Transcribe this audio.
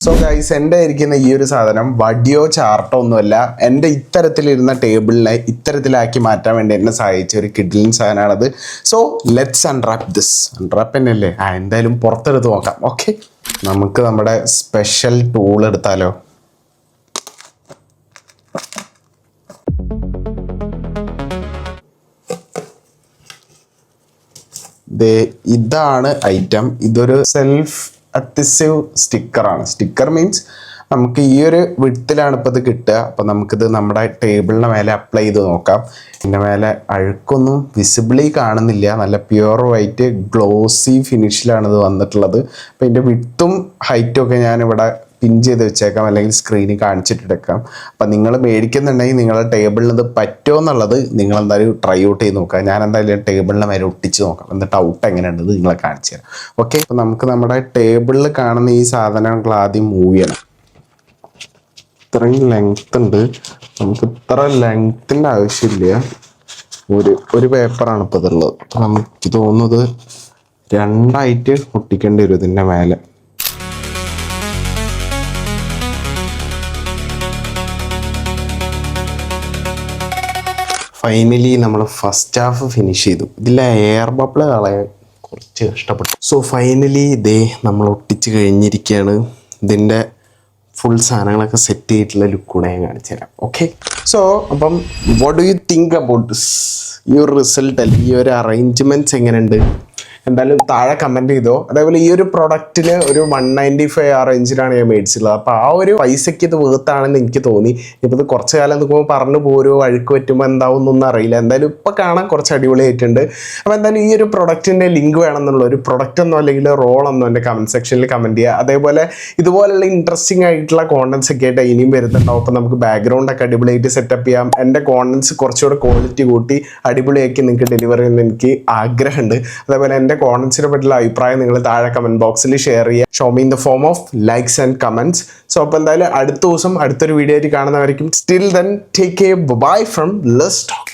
So guys, എൻ്റെ ഇരിക്കുന്ന ഈ ഒരു സാധനം വടിയോ ചാർട്ടോ ഒന്നുമല്ല, എൻ്റെ ഇത്തരത്തിലിരുന്ന ടേബിളിനെ ഇത്തരത്തിലാക്കി മാറ്റാൻ വേണ്ടി എന്നെ സഹായിച്ച ഒരു കിഡിലിൻ സാധനമാണത്. So let's unwrap this. Unwrap തന്നെയല്ലേ? എന്തായാലും പുറത്തെടുത്ത് നോക്കാം. ഓക്കെ, നമുക്ക് നമ്മുടെ സ്പെഷ്യൽ ടൂൾ എടുത്താലോ? ഇതാണ് ഐറ്റം. ഇതൊരു സെൽഫ് അഡ്ഹസീവ് സ്റ്റിക്കറാണ്. സ്റ്റിക്കർ മീൻസ് നമുക്ക് ഈ ഒരു വിഡ്ത്തിലാണ് ഇപ്പോൾ ഇത് കിട്ടുക. അപ്പോൾ നമുക്കിത് നമ്മുടെ ടേബിളിന് മേലെ അപ്ലൈ ചെയ്ത് നോക്കാം. ഇതിൻ്റെ മേലെ അഴുക്കൊന്നും വിസിബിളി കാണുന്നില്ല. നല്ല പ്യുവർ വൈറ്റ് ഗ്ലോസി ഫിനിഷിലാണ് ഇത് വന്നിട്ടുള്ളത്. അപ്പോൾ ഇതിൻ്റെ വിഡ്ത്തും ഹൈറ്റും ഒക്കെ ഞാനിവിടെ പിൻ ചെയ്ത് വെച്ചേക്കാം, അല്ലെങ്കിൽ സ്ക്രീനിൽ കാണിച്ചിട്ടെടുക്കാം. അപ്പം നിങ്ങൾ മേടിക്കുന്നുണ്ടെങ്കിൽ നിങ്ങളുടെ ടേബിളിൽ ഇത് പറ്റുമോ എന്നുള്ളത് നിങ്ങൾ എന്തായാലും ട്രൈ ഔട്ട് ചെയ്ത് നോക്കുക. ഞാൻ എന്തായാലും ടേബിളിന് മേലെ ഒട്ടിച്ച് നോക്കാം, എന്നിട്ട് ഔട്ട് എങ്ങനെയുണ്ട് നിങ്ങളെ കാണിച്ചു തരാം. ഓക്കെ, അപ്പം നമുക്ക് നമ്മുടെ ടേബിളിൽ കാണുന്ന ഈ സാധനങ്ങൾ ആദ്യം മൂവ് ചെയ്യണം. ഇത്രയും ലെങ്ത് ഉണ്ട്, നമുക്ക് ഇത്ര ലെങ്ത്തിൻ്റെ ആവശ്യമില്ല. ഒരു പേപ്പറാണ് ഇപ്പോൾ ഇതുള്ളത്. അപ്പം നമുക്ക് തോന്നുന്നത് രണ്ടായിട്ട് ഒട്ടിക്കേണ്ടി വരും ഇതിൻ്റെ മേലെ. ഫൈനലി നമ്മൾ ഫസ്റ്റ് ഹാഫ് ഫിനിഷ് ചെയ്തു. ഇതിലെ എയർ ബബിൾ കളയാൻ കുറച്ച് കഷ്ടപ്പെട്ടു. സോ ഫൈനലി ഇതേ നമ്മൾ ഒട്ടിച്ച് കഴിഞ്ഞിരിക്കുകയാണ്. ഇതിൻ്റെ ഫുൾ സാധനങ്ങളൊക്കെ സെറ്റ് ചെയ്തിട്ടുള്ള ലുക്ക് കൂടെ ഞാൻ കാണിച്ചു തരാം. ഓക്കെ, സോ അപ്പം what do you think about this? ഈ ഒരു റിസൾട്ട് അല്ലെങ്കിൽ ഈ ഒരു അറേഞ്ച്മെൻറ്റ്സ് എങ്ങനെയുണ്ട്? എന്തായാലും താഴെ കമൻറ്റ് ചെയ്തോ. അതേപോലെ ഈ ഒരു പ്രൊഡക്റ്റിന് ഒരു 195 ആ റേഞ്ചിലാണ് ഞാൻ മേടിച്ചിട്ടുള്ളത്. അപ്പോൾ ആ ഒരു പൈസയ്ക്ക് ഇത് വേർത്താണെന്ന് എനിക്ക് തോന്നി. ഇപ്പോൾ ഇത് കുറച്ച് കാലം നിൽക്കുമ്പോൾ പറഞ്ഞു പോരോ, അഴുക്ക് പറ്റുമ്പോൾ എന്താവും എന്നൊന്നും അറിയില്ല. എന്തായാലും ഇപ്പോൾ കാണാൻ കുറച്ച് അടിപൊളിയായിട്ടുണ്ട്. അപ്പോൾ എന്തായാലും ഈ ഒരു പ്രൊഡക്റ്റിൻ്റെ ലിങ്ക് വേണമെന്നുള്ള ഒരു പ്രൊഡക്റ്റ് എന്നോ അല്ലെങ്കിൽ റോൾ എന്നോ എൻ്റെ കമൻറ്റ് സെക്ഷനിൽ കമൻറ്റ് ചെയ്യുക. അതേപോലെ ഇതുപോലുള്ള ഇൻട്രസ്റ്റിംഗ് ആയിട്ടുള്ള കോണ്ടൻസ് ഒക്കെ ആയിട്ട് ഇനിയും വരുന്നുണ്ടാവും. അപ്പോൾ നമുക്ക് ബാക്ക്ഗ്രൗണ്ടൊക്കെ അടിപൊളിയായിട്ട് സെറ്റപ്പ് ചെയ്യാം. എൻ്റെ കോണ്ടൻസ് കുറച്ചുകൂടെ ക്വാളിറ്റി കൂട്ടി അടിപൊളിയാക്കി നിങ്ങൾക്ക് ഡെലിവറി ചെയ്യുന്ന എനിക്ക് ആഗ്രഹമുണ്ട്. അതേപോലെ എൻ്റെ കോണ്ടൻസിനെ പറ്റിയുള്ള അഭിപ്രായം നിങ്ങൾ താഴെ കമൻറ്റ് ബോക്സിൽ ഷെയർ ചെയ്യുക. Show me in the form of likes and comments. So അപ്പോൾ എന്തായാലും അടുത്ത ദിവസം അടുത്തൊരു വീഡിയോ ആയിട്ട് കാണുന്നവരായിരിക്കും. Still then take care, bye from let's talk.